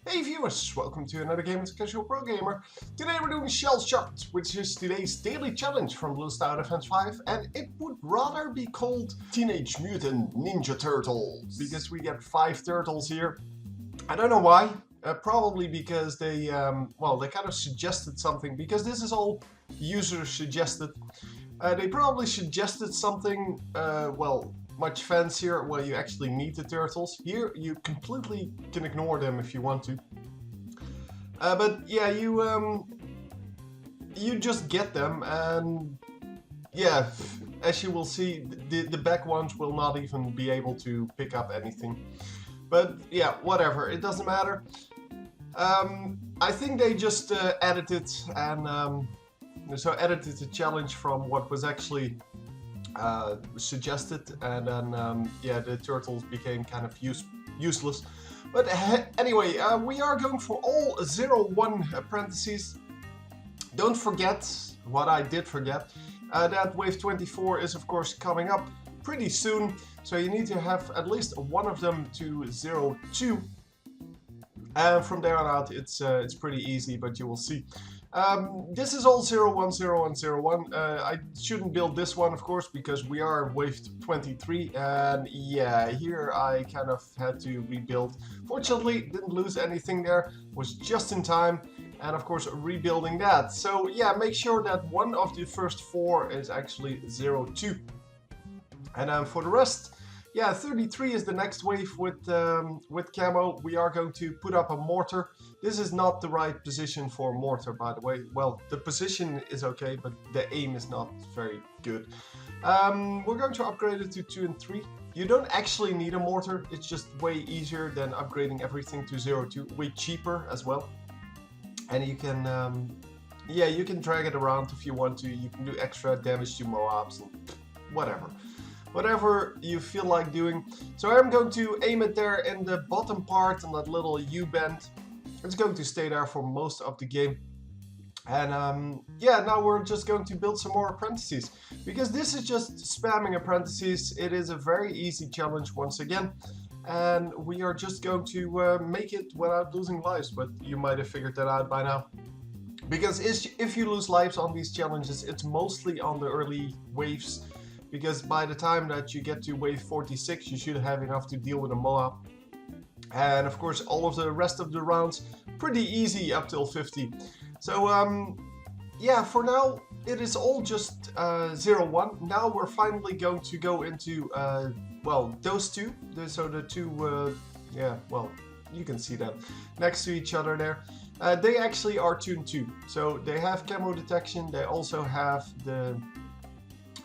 Hey viewers, welcome to another game with Casual Pro Gamer. Today we're doing Shell Shocked, which is today's daily challenge from Bloons Tower Defense 5, and it would rather be called Teenage Mutant Ninja Turtles, because we get 5 turtles here. I don't know why, probably because they kind of suggested something, because this is all user suggested. They probably suggested something, much fancier. Well, you actually need the turtles. Here, you completely can ignore them if you want to. But yeah, you just get them, and yeah, as you will see, the back ones will not even be able to pick up anything. But yeah, whatever, it doesn't matter. I think they just edited and so edited the challenge from what was actually suggested, and then yeah, the turtles became kind of useless. But anyway, we are going for all 0-1 apprentices. Don't forget what I did forget, that wave 24 is of course coming up pretty soon, so you need to have at least one of them to 0-2, and from there on out it's pretty easy, but you will see. This is all 0-1, 0-1, 0-1. I shouldn't build this one, of course, because we are wave 23, and yeah, here I kind of had to rebuild. Fortunately, didn't lose anything there, was just in time, and of course rebuilding that. So yeah, make sure that one of the first 4 is actually 0-2. And then for the rest, yeah, 33 is the next wave with camo. We are going to put up a mortar. This is not the right position for a mortar, by the way. Well, the position is okay, but the aim is not very good. We're going to upgrade it to 2 and 3. You don't actually need a mortar. It's just way easier than upgrading everything to 0-2. Way cheaper as well. And you can, yeah, you can drag it around if you want to. You can do extra damage to Moabs and whatever you feel like doing. So I'm going to aim it there in the bottom part on that little U-bend. It's going to stay there for most of the game. And yeah, now we're just going to build some more apprentices, because this is just spamming apprentices. It is a very easy challenge once again, and we are just going to make it without losing lives. But you might have figured that out by now, because if you lose lives on these challenges, it's mostly on the early waves. Because by the time that you get to wave 46, you should have enough to deal with a Moab. And of course, all of the rest of the rounds, pretty easy up till 50. So yeah, for now, it is all just 0-1. Now we're finally going to go into, well, those two. So the two, yeah, well, you can see them next to each other there. They actually are 2 and 2. So they have camo detection. They also have the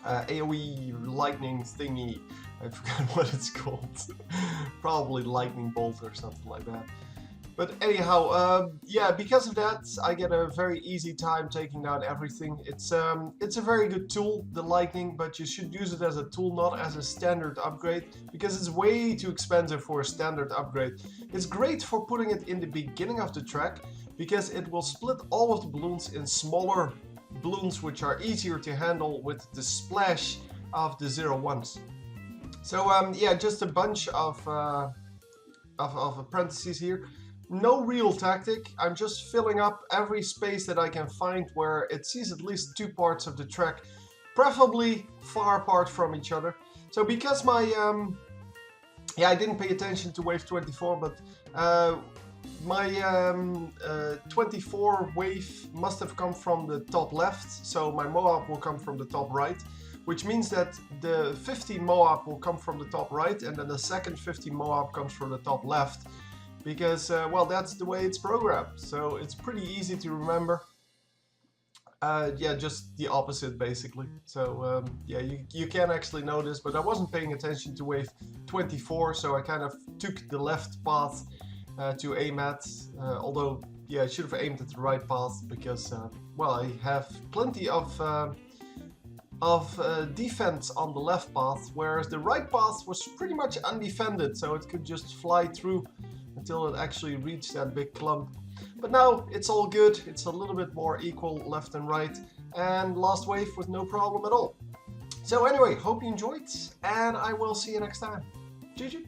AoE lightning thingy. I forgot what it's called. Probably lightning bolt or something like that. But anyhow, yeah, because of that, I get a very easy time taking down everything. It's a very good tool, the lightning, but you should use it as a tool, not as a standard upgrade, because it's way too expensive for a standard upgrade. It's great for putting it in the beginning of the track, because it will split all of the balloons in smaller balloons, which are easier to handle with the splash of the 0-1s. So yeah, just a bunch of apprentices here. No real tactic. I'm just filling up every space that I can find where it sees at least 2 parts of the track, preferably far apart from each other. So because my yeah, I didn't pay attention to wave 24, but my 24 wave must have come from the top left, so my Moab will come from the top right, which means that the 50 Moab will come from the top right, and then the second 50 Moab comes from the top left, because, well, that's the way it's programmed, so it's pretty easy to remember. Yeah, just the opposite, basically. So, yeah, you can actually know this, but I wasn't paying attention to wave 24, so I kind of took the left path to aim at, although yeah, I should have aimed at the right path, because well, I have plenty of defense on the left path, whereas the right path was pretty much undefended, so it could just fly through until it actually reached that big clump. But now it's all good, it's a little bit more equal left and right, and last wave was no problem at all. So anyway, hope you enjoyed, and I will see you next time. GG!